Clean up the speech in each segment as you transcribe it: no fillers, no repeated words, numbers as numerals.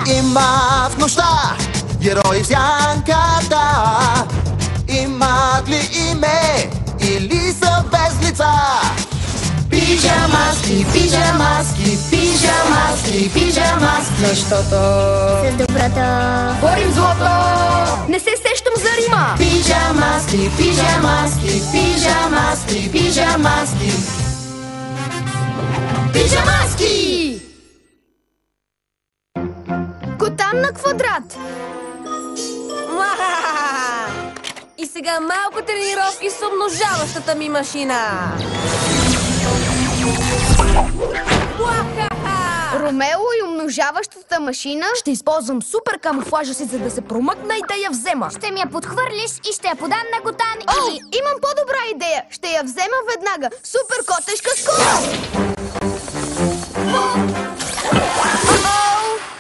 Има в нощта герои в сянката. Имат ли име или са без лица? Пижамаски, пижамаски, пижамаски, пижамаски. Защото С доброто борим злото. Не се сещам за рима. Пижамаски, пижамаски, пижамаски, пижамаски. Пижамаски! Котан на квадрат. И сега малко тренировки с умножаващата ми машина. Ромео и умножаващата машина. Ще използвам супер камуфлажа си, за да се промъкна и да я взема. ще ми я подхвърлиш и ще я подам на Котан О, и... имам по-добра идея. Ще я взема веднага. Супер котешка скорост.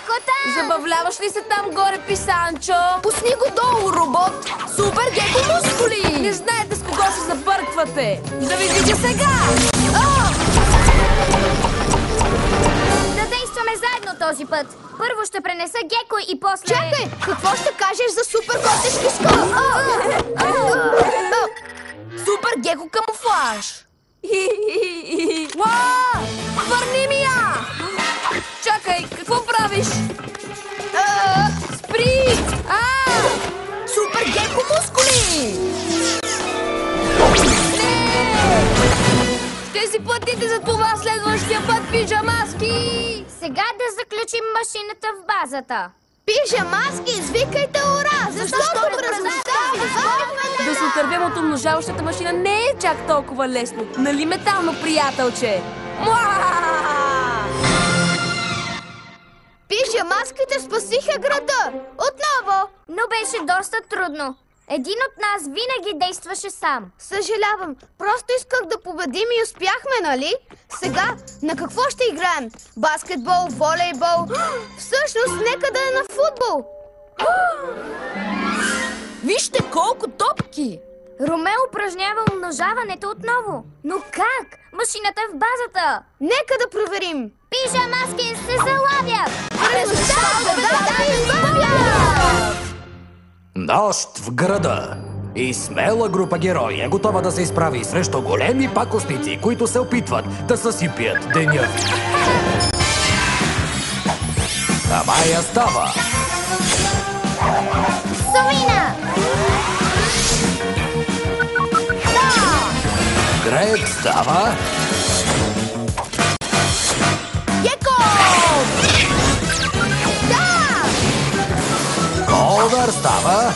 Котан! Забавляваш ли се там горе, писанчо? Пусни го долу, робот! Супер геко мускули! Не знаете с кого се забърквате! Да ви видя сега! Да действаме заедно този път. Първо ще пренеса Геко и после... Чакай! Какво ще кажеш за супер котешки скорост? Супер геко камуфлаж! Върни ми я! Чакай, какво правиш? Спри! Супер геко мускули! Ще си платите за това следващия път, пижамаски! Сега да заключим машината в базата. Пижамаски, извикайте ура! Защото да се отървем от умножаващата машина не е чак толкова лесно. Нали метално, приятелче? Пижамаските спасиха града! Отново! Но беше доста трудно. Един от нас винаги действаше сам. Съжалявам, просто исках да победим и успяхме, нали? Сега, на какво ще играем? Баскетбол, волейбол? Всъщност, нека да е на футбол! Вижте колко топки! Ромео упражнява умножаването отново. Но как? Машината е в базата. Нека да проверим! Пижамаски се залавят! Нощ в града. И смела група герои е готова да се изправи срещу големи пакостници, които се опитват да съсипят деня. Амая става. Совина! Грег става. Геко! Да! Колдър става.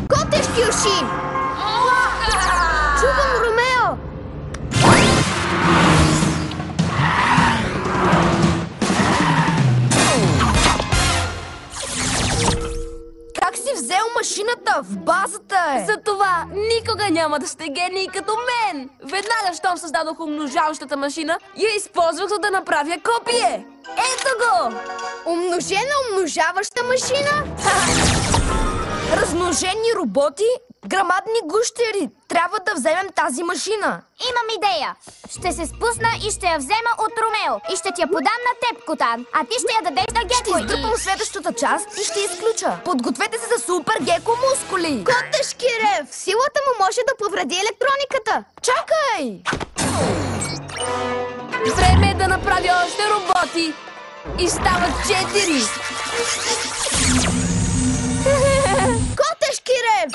Котешки уши! Чувам Ромео! Как си взел машината? В базата е! Затова никога няма да сте гении като мен! Веднага, щом създадох умножаващата машина, я използвах, за да направя копие! Ето го! Умножена умножаваща машина? Размножени роботи? Грамадни гущери! Трябва да вземем тази машина! Имам идея. Ще се спусна и ще я взема от Ромео. И ще ти я подам на теб, Котан. А ти ще я дадеш на Геко. Ще издръпам следващата част и ще изключа. Подгответе се за супер геко мускули! Котешки рев! Силата му може да повреди електрониката! Чакай! Време е да направя още роботи! И стават 4! Котешки рев!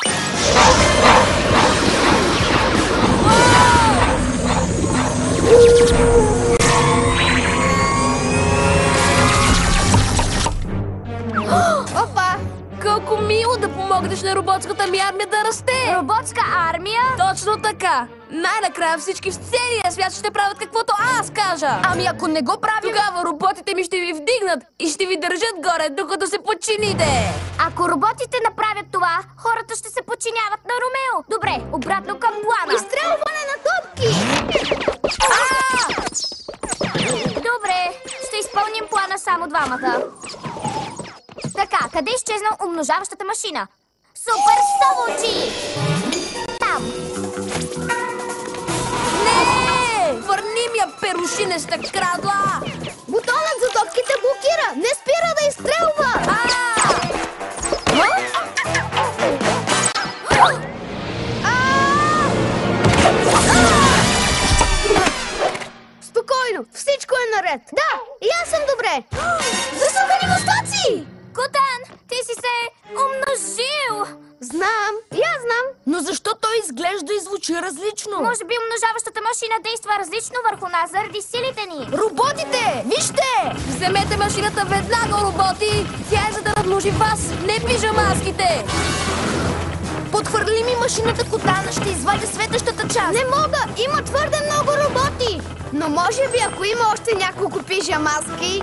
Опа! Колко мило да помогнеш на роботската ми армия да расте! Роботска армия? Точно така! Най-накрая всички в целия свят ще правят каквото аз кажа! Ами ако не го правим, тогава роботите ми ще ви вдигнат и ще ви държат горе, докато се подчините! Ако роботите направят това, хората ще се подчиняват на Ромео. Добре, обратно към плана. Изстрелване на топки! само двамата. Така, къде изчезна умножаващата машина? Супер соволчи! Там! Не! Върни ми я, перушинеща крадла! Бутонът за топките блокира! Не спира да изстрелва! Спокойно, всичко е наред. Да, и аз съм добре. Засукани мустаци! Котан, ти си се умножил! Знам, и аз знам. Но защо той изглежда и звучи различно? Може би умножаващата машина действа различно върху нас заради силите ни. Роботите! Вижте! Вземете машината веднага, роботи! Тя е за да размножи вас, не пижамаските! Подхвърли ми машината, Котан, ще извадя светещата част. Не мога! Има твърде много роботи! Но може би, ако има още няколко пижамаски...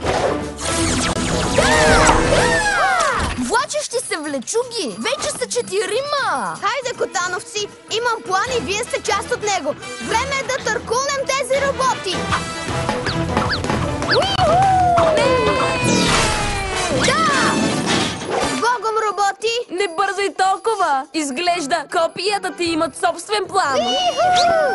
Влачещи се влечуги! Вече са 4-ма! Хайде, котановци! Имам план и вие сте част от него! Време е да търкулнем тези роботи! Да! Богом, роботи! Не бързай толкова! Изглежда, копията ти имат собствен план!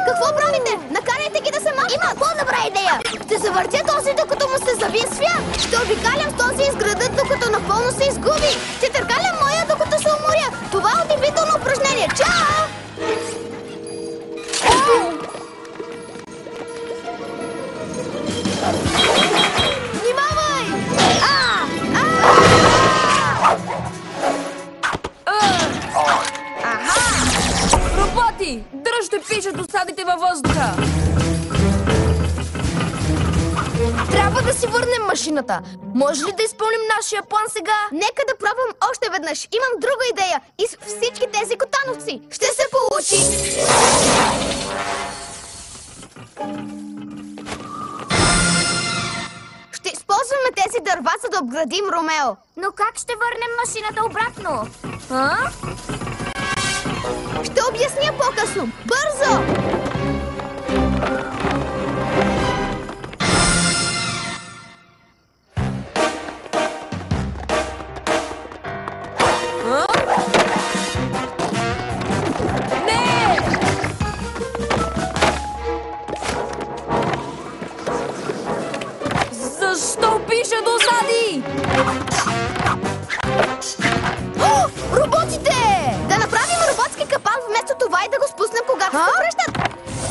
Какво правите? Накарайте ги да се махнат! Има по-добра идея! Ще завъртя този, докато му се зави свят! Ще обикалям този из града, докато напълно се изгуби! Ще търкалям моя, докато се уморя! Това е удивително упражнение! Чао! Внимавай! Роботи! Дръжте пише досадите във въздуха! Трябва да си върнем машината. Може ли да изпълним нашия план сега? Нека да пробвам още веднъж. Имам друга идея. И с всички тези котановци. Ще се получи! Ще използваме тези дърва, за да обградим Ромео. Но как ще върнем машината обратно? А? Ще обясня по-късно. Бързо! Защо пише досади? Роботите! Да направим роботски капан вместо това и да го спуснем, когато се връщат.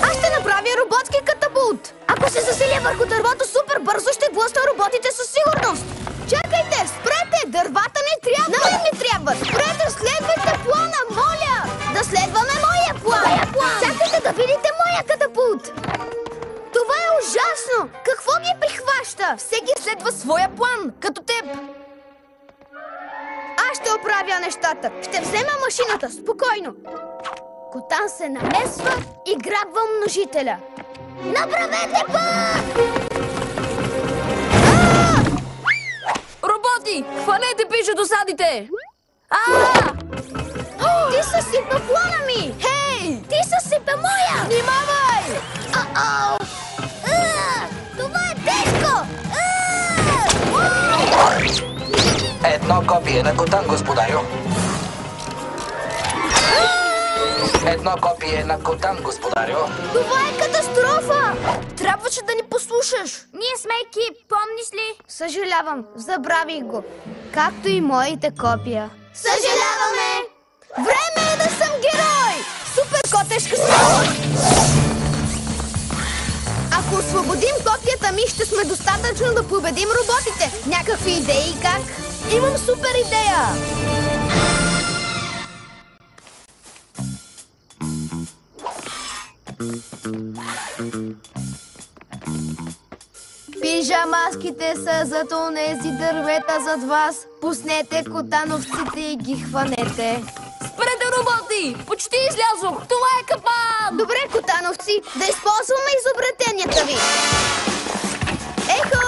Аз ще направя роботски катапулт. Ако се засиля върху дървото супер бързо, ще блъсна роботите със сигурност. Чакайте, спрете! Дървата не трябва! На мен ми трябва! Спрете, следвайте плана, моля! Да следваме моя план! Чакайте да видите моя катапулт! Това е ужасно! Какво ги прихваща? Всеки следва своя план, като теб. Аз ще оправя нещата. Ще взема машината, спокойно. Котан се намесва и грабва умножителя. Направете път! Роботи, хванете пише досадите! Ти съсипа плана ми! Хей! Ти съсипа моя! Внимавай! Това е тежко! Едно копие на Котан, господарю. Едно копие на Котан, господарю. Това е катастрофа! Трябваше да ни послушаш. Ние сме екип, помниш ли? Съжалявам, забравих го. Както и моите копия. Съжаляваме! Време е да съм герой! Супер котешка смелост! Ако освободим копията ми, ще сме достатъчно да победим роботите. Някакви идеи как? Имам супер идея! Пижамаските са зад онези дървета зад вас. Пуснете котановците и ги хванете. Спрете, роботи! Почти излязох! Това е капан! Добре, котановци, да използваме изобретенията ви. Ехо!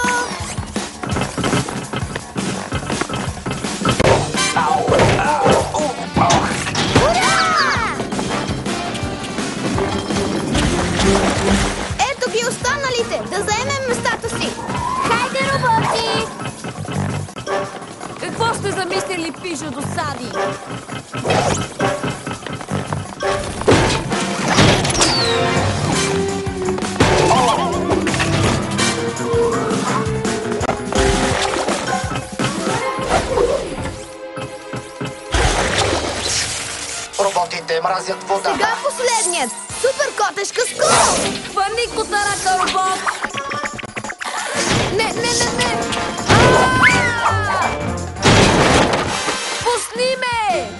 Ура! Ето ги останалите! Да заемем местата си! Хайде, роботи! ми пише досади. Роботите мразят вода. Сега последният! Супер котешка скорост! Хвани котарака, робот! Не! Пусни ме!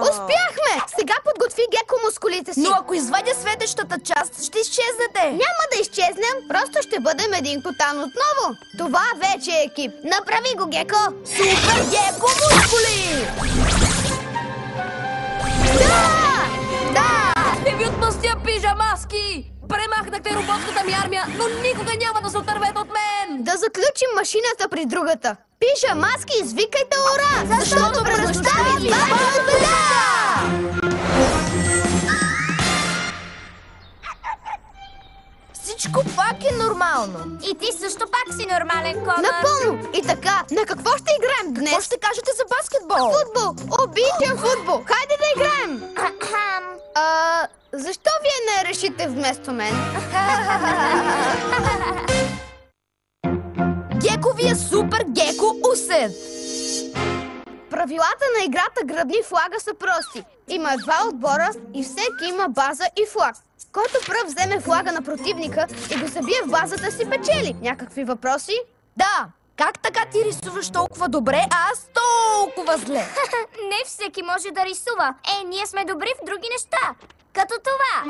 Успяхме! Сега подготви Геко мускулите си. Но ако извадя светещата част, ще изчезнете. Няма да изчезнем, просто ще бъдем един котан отново. Това вече е екип. Направи го, Геко! Супер Геко мускули! Да! Ще ви отмъстя, пижамаски! Премахнахте роботската ми армия, но никога няма да се отървете от мен! Да заключим машината при другата. Пижамаски, извикайте ура! Защото през нощта ви бавим беда! Всичко пак е нормално. И ти също пак си нормален, Конър. Напълно. И така, на какво ще играем днес? Какво ще кажете за баскетбол? Футбол! Обичам футбол! Хайде да играем! Защо вие не решите вместо мен? Гековия супер геко усет! Правилата на играта Гръбни флага са прости. Има два отбора и всеки има база и флаг. Който пръв вземе флага на противника и го забие в базата си, печели. Някакви въпроси? Да! Как така ти рисуваш толкова добре, а аз толкова зле? Не всеки може да рисува. Ние сме добри в други неща. Като това.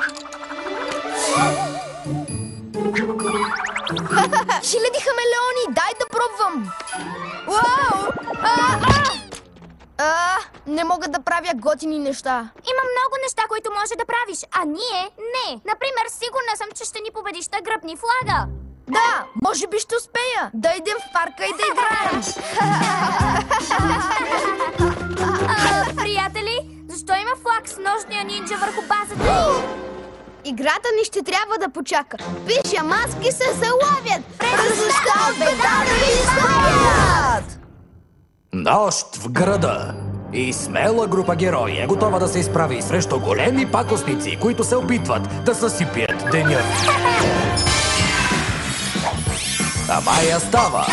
Хиляди хамелеони, дай да пробвам! Уау! Не мога да правя готини неща. Има много неща, които може да правиш, а ние не. Например, сигурна съм, че ще ни победиш на Гръбни флага. Да, може би ще успея. Да идем в парка и да играем. Приятели, защо има флаг с нощния нинджа върху базата? Играта ни ще трябва да почака. Пижамаски се залавят! През нощта от беда да ви избавят! Нощ в града. И смела група герои е готова да се изправи срещу големи пакостници, които се опитват да съсипят деня. А Майя става.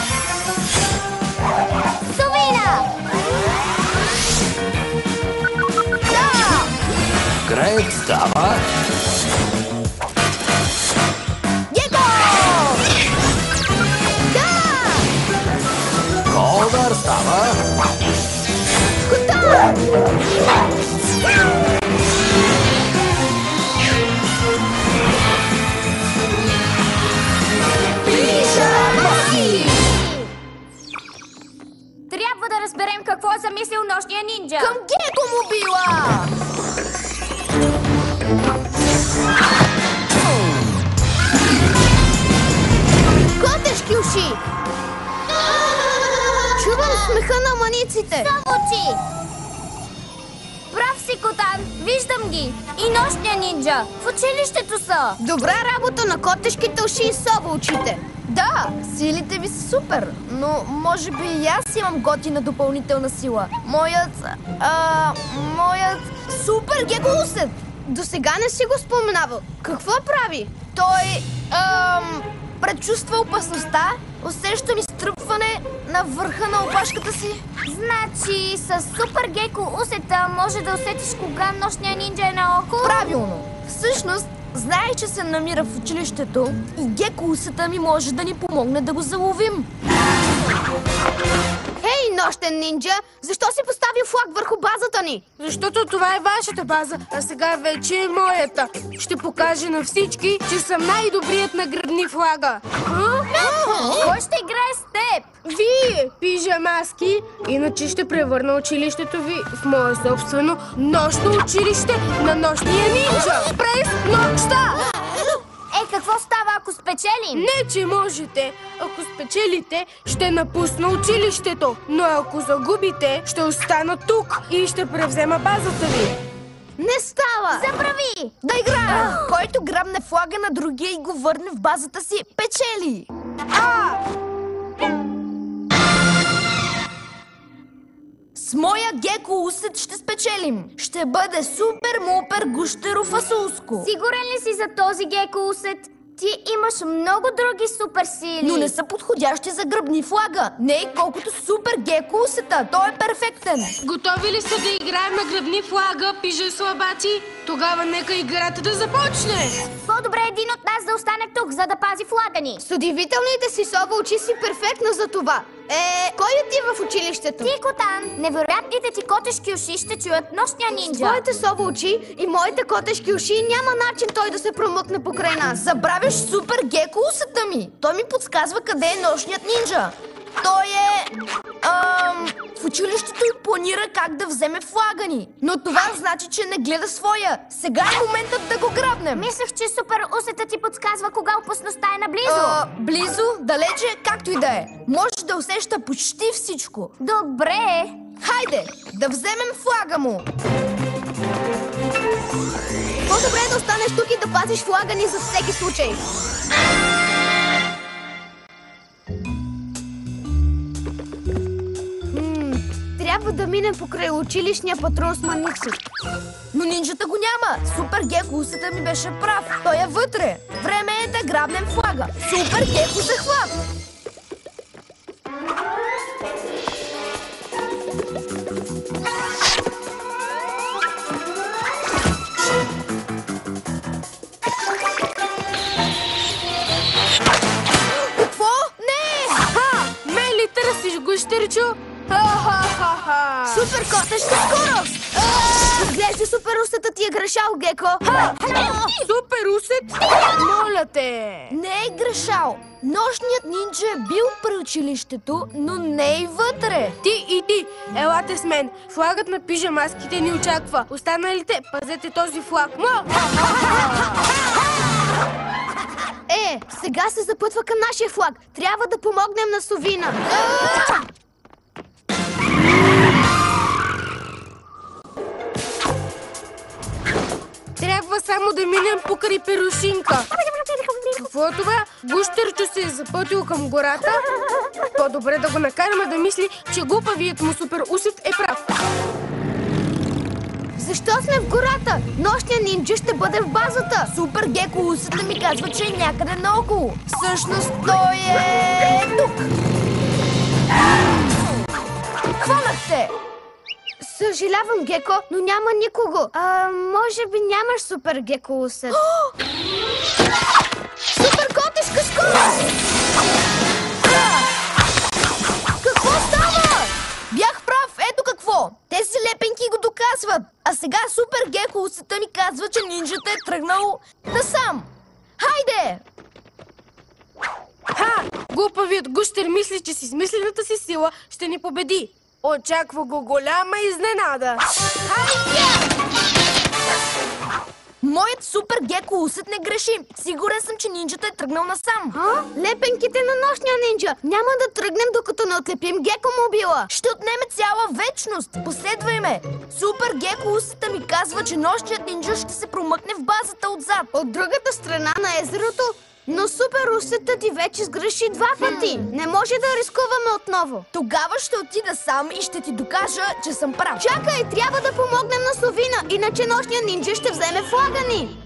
Совина! Грет става. Геко! Конър става. Трябва да разберем какво е замислил нощния нинджа. Към Геко му била! Котешки уши! Чувам смеха на маниците! Очи! Прав си, Котан! Виждам ги! И нощния нинджа! В училището са! Добра работа на котешките уши и соволчите! Да, силите ви са супер, но може би и аз имам готина допълнителна сила. Моят супер геко усет! До сега не си го споменавал. Какво прави? Той, предчувства опасността, усещам изтръпване на върха на опашката си. Значи, с супер геко усета може да усетиш кога нощния нинджа е наоколо? Правилно. Всъщност, знаеш, че се намира в училището и геко усета ми може да ни помогне да го заловим. Хей, нощен нинджа! Защо си поставил флаг върху базата ни? Защото това е вашата база, а сега вече е моята. Ще покажа на всички, че съм най-добрият на Гръбни флага. Кой ще играе с теб? Вие, пижамаски, иначе ще превърна училището ви в мое собствено нощно училище на нощния нинджа. През нощта! Какво става, ако спечелим? Не, че можете. Ако спечелите, ще напусна училището. Но ако загубите, ще остана тук и ще превзема базата ви. Не става! Забрави! Да играем! Който грабне флага на другия и го върне в базата си, печели! С моя геко усет ще спечелим. Ще бъде супер-мупер гущеро фасулско. Сигурен ли си за този геко усет? Ти имаш много други суперсили. Но не са подходящи за гръбни флага. Не колкото супер геко усета. Той е перфектен. Готови ли сте да играем на гръбни флага, пиже слабаци? Тогава нека играта да започне! По-добре един от нас да остане тук, за да пази флага ни. С удивителните си сова очи си перфектна за това. Кой отива в училището? Ти, Котан, невероятните ти котешки уши ще чуят нощния нинджа. С твоите сова очи и моите котешки уши няма начин той да се промъкне покрай нас. Забравяш супер геко усета ми. Той ми подсказва къде е нощният нинджа. Той е... в училището и планира как да вземе флага ни. Но това значи, че не гледа своя. Сега е моментът да го грабнем. Мислех, че супер усета ти подсказва кога опасността е наблизо. Близо, далече, както и да е. Може да усеща почти всичко. Добре. Хайде, да вземем флага му. По-добре да останеш тук и да пазиш флага ни за всеки случай. Трябва да минем покрай училищния патрон с маници. Но нинджата го няма. Супер геко усета ми беше прав. Той е вътре. Време е да грабнем флага. Супер геко захват. Какво? Не! Мен ли търсиш, гущерчо? Супер котешка скорост! Изглежда супер усета ти е грешал, Геко. Супер усет? Моля те! Не е грешал. Нощният нинджа е бил при училището, но не и вътре. Ти и ти, елате с мен. Флагът на пижамаските ни очаква. Останалите, пазете този флаг. Сега се запътва към нашия флаг. Трябва да помогнем на Совина. Трябва само да минем покрай Перушинка. Какво е това? Гущерчо се е запътил към гората. По-добре да го накараме да мисли, че глупавият му супер усет е прав. Защо сме в гората? Нощният нинджа ще бъде в базата. Супер геко усета ми казва, че е някъде наоколо. Всъщност той е тук. Хванах те! Съжалявам, Геко, но няма никого. Може би нямаш супер геко усет. Супер котешка скорост! Какво става? Бях прав, ето какво. Тези лепенки го доказват. А сега супер геко усета ми казва, че нинджата е тръгнал насам. Хайде! Глупавият гущер мисли, че с измислената си сила ще ни победи. Очаква го голяма изненада. Моят супер геко усет не греши. Сигурен съм, че нинджата е тръгнал насам. Лепенките на нощния нинджа. Няма да тръгнем, докато не отлепим геко мобила. Ще отнеме цяла вечност. Последвай ме. Супер геко усета ми казва, че нощният нинджа ще се промъкне в базата отзад. От другата страна на езерото. Но супер усета ти вече сгреши 2 пъти. Не може да рискуваме отново. Тогава ще отида сам и ще ти докажа, че съм прав. Чакай, трябва да помогнем на Совина, иначе нощният нинджа ще вземе флага ни.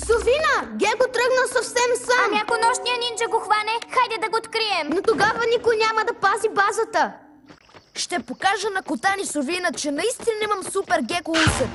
Совина, Геко тръгна съвсем сам. Ами ако нощния нинджа го хване, хайде да го открием. Но тогава никой няма да пази базата. Ще покажа на Котан и Совина, че наистина имам супер геко усет.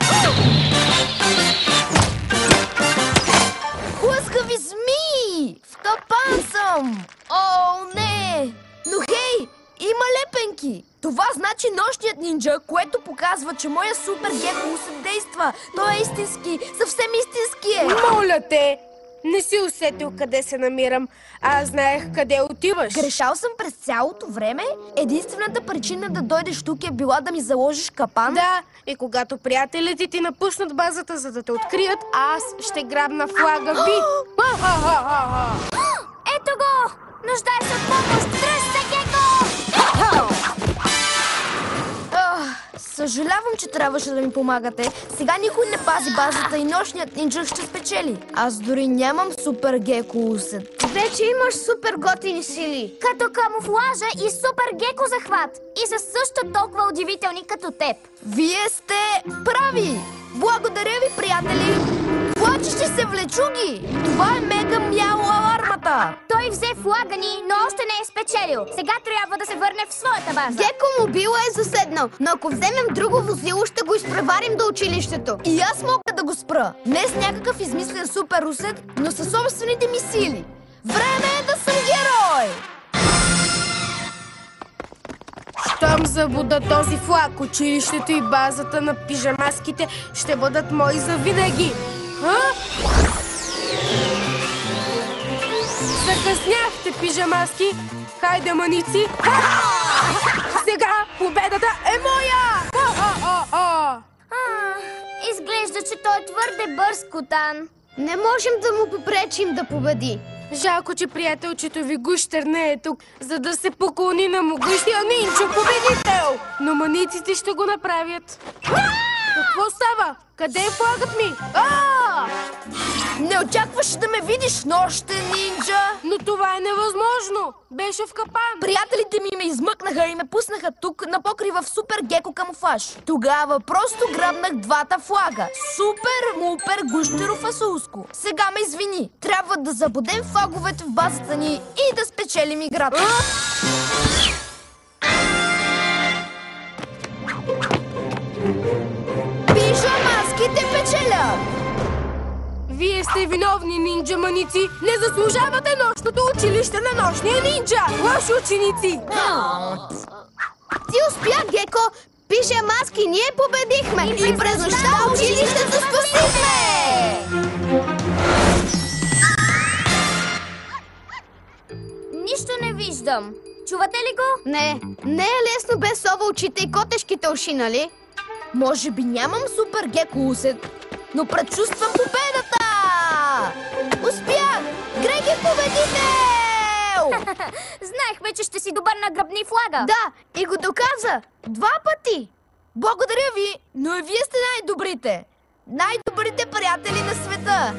Лъскави змии! В капан съм! О, не! Но хей, има лепенки! Това значи нощният нинджа, което показва, че моя супер геко усет действа. Той е истински, съвсем истински е! Моля те! Не си усетил къде се намирам. Аз знаех къде отиваш. Грешал съм през цялото време. Единствената причина да дойдеш тук е била да ми заложиш капан. Да, и когато приятелите ти напуснат базата, за да те открият, аз ще грабна флага ви. Ето го! Нуждае се от помощ! Дръж се, Геко! Съжалявам, че трябваше да ми помагате. Сега никой не пази базата и нощният нинджа ще спечели. Аз дори нямам супер геко усет. Вече имаш супер готини сили. Като камуфлажа и супер геко захват. И са също толкова удивителни като теб. Вие сте прави! Благодаря ви, приятели! Плачещи се влечуги! Това е мега мяу алармата! Той взе флага ни, но още не е спечелил. Сега трябва да се върне в своята база. Геко мобила е заседнал, но ако вземем друго возило, ще го изпреварим до училището. И аз мога да го спра. Не с някакъв измислен супер усет, но със собствените ми сили. Време е да съм герой! Щом забуда този флаг, училището и базата на пижамаските ще бъдат мои завинаги. Закъсняхте, пижамаски! Хайде, маници! Сега победата е моя! Изглежда, че той е твърде бърз, Котан. Не можем да му попречим да победи. Жалко, че приятелчето ви Гущер не е тук, за да се поклони на могъщия нинчо победител! Но маниците ще го направят. Какво става? Къде е флагът ми? Не очакваше да ме видиш, нощен нинджа! Но това е невъзможно! Беше в капан! Приятелите ми ме измъкнаха и ме пуснаха тук на покрива в супер геко камуфлаж. Тогава просто грабнах двата флага. Супер, мупер, гущеро, асулско. Сега ме извини. Трябва да забудем флаговете в базата ни и да спечелим играта. Пижамаските печелят! Вие сте виновни, нинджа маници! Не заслужавате нощното училище на нощния нинджа! Лоши ученици! Ти успя, Геко! Пижамаски, ние победихме! И през нощта училището спасихме! Нищо не виждам. Чувате ли го? Не е лесно без сова очите и котешките уши, нали? Може би нямам супер геко усет, но предчувствам победата! Успях! Грег е победител! Знаехме, че ще си добър на гръбни флага. Да, и го доказа 2 пъти! Благодаря ви, но и вие сте най-добрите! Най-добрите приятели на света!